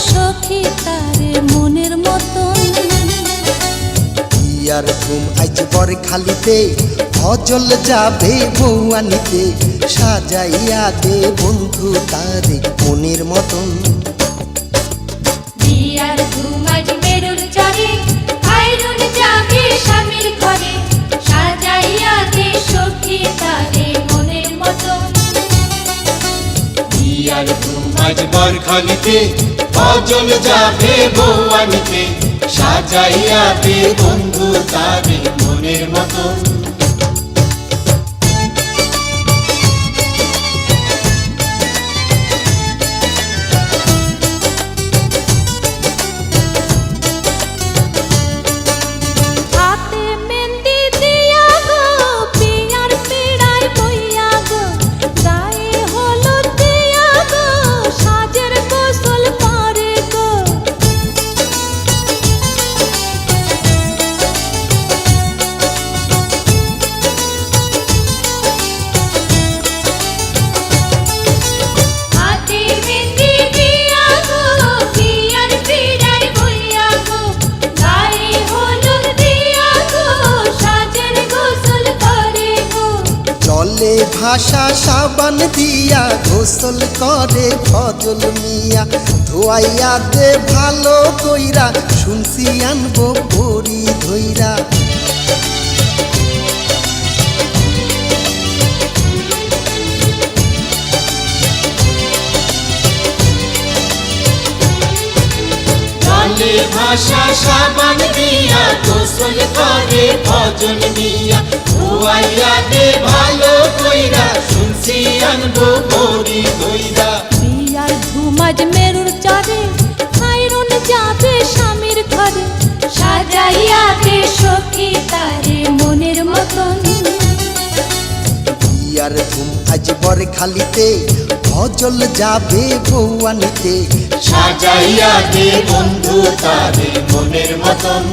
সখী তারে মনের মতন। বিয়ার ধুম আজ বর খালিতে অজল যাবে বউ আনিতে, সাজাইয়া দে বন্ধু তারে মনের মতন। বিয়ার ধুম আজ মেরুর চরে, খাইরুন যাবে স্বামীর ঘরে, সাজাইয়া দে সখী তারে মনের মতন। বিয়ার ধুম আজ বর খালিতে অজল যাবে বউ আনিতে, সাজাইয়া দে বন্ধু তারে মনের মতন। হাতে মেহেন্দি দিয়া গো, বিয়ার পিড়ায় বইয়া গো, গায়ে হলুদ দিয়া গো, সাজের গোসল করে গো। হাতে মেহেন্দি দিয়া গো, বিয়ার পিড়ায় বইয়া গো, গায়ে হলুদ দিয়া গো, সাজের গোসল করে গো। জলে ভাষা সাবান দিয়া গোসল করে ফজল মিয়া, ধোয়াইয়া দে ভালো কইরা, শুনছি আনবো বড়ি ধইরা। জলে ভাষা সাবান দিয়া গোসল করে ফজল মিয়া, ধোয়াইয়া দে ভালো কইরা, শুনছি আনবো বড়ি ধইরা। বিয়ার ধুম আজ মেরুর চরে, খাইরুন যাবে স্বামীর ঘরে, সাজাইয়া দে সখী তারে মনের মতন। বিয়ার ধুম আজ বর খালিতে অজল যাবে বউ আনিতে, সাজাইয়া দে বন্ধু তারে মনের মতন।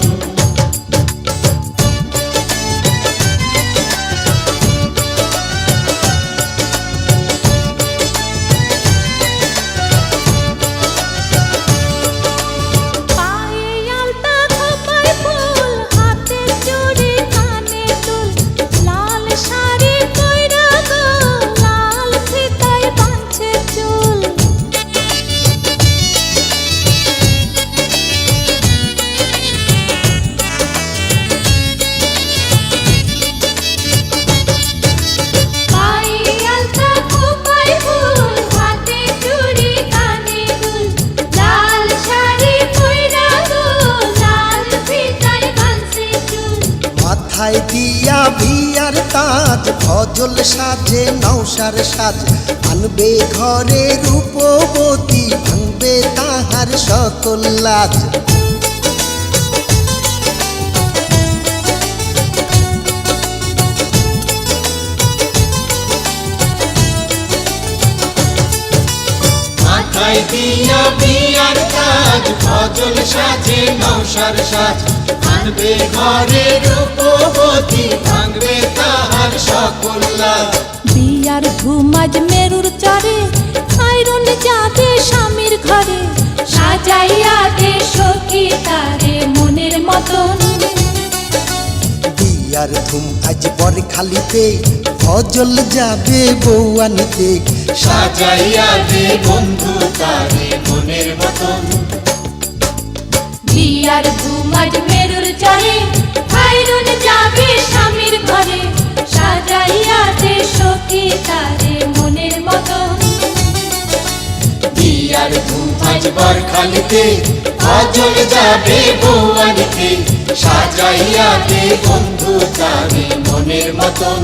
পায়ে আলতা খোপায় ফুল, হাতে চুড়ি কানে দুল, লাল শাড়ি কইরা গো, লাল ফিতায় বাঁধছে চুল। পায়ে আলতা খোপায় ফুল, হাতে চুড়ি কানে দুল, লাল শাড়ি কইরা গো, লাল ফিতায় বাঁধছে চুল। মাথায় দিয়া বিয়ার তাজ, ফজল সাজে নৌসার সাজ, আনবে ঘরে রূপবতী, ভাঙবে তাহার সকল লাজ। মাথায় দিয়া বিয়ার তাজ, ফজল সাজে নৌসার সাজ, আনবে ঘরে রূপবতী, ভাঙবে তাহার সকল লাজ। বিয়ার ধুম আজ মেরুর চরে, খাইরুন যাবে স্বামীর ঘরে, সাজাইয়া দে সখী তারে মনের মতন। বিয়ার ধুম আজ বর খালিতে ফজল যাবে বউ আনিতে, সাজাইয়া দে বন্ধু তারে মনের মতন। বিয়ার ধুম আজ মেরুর চরে, খাইরুন যাবে স্বামীর ঘরে, সাজাইয়া দে সখী তারে মনের মতন। বিয়ার ধুম আজ বর খালিতে অজল যাবে বউ আনিতে, সাজাইয়া দে বন্ধু তারে মনের মতন।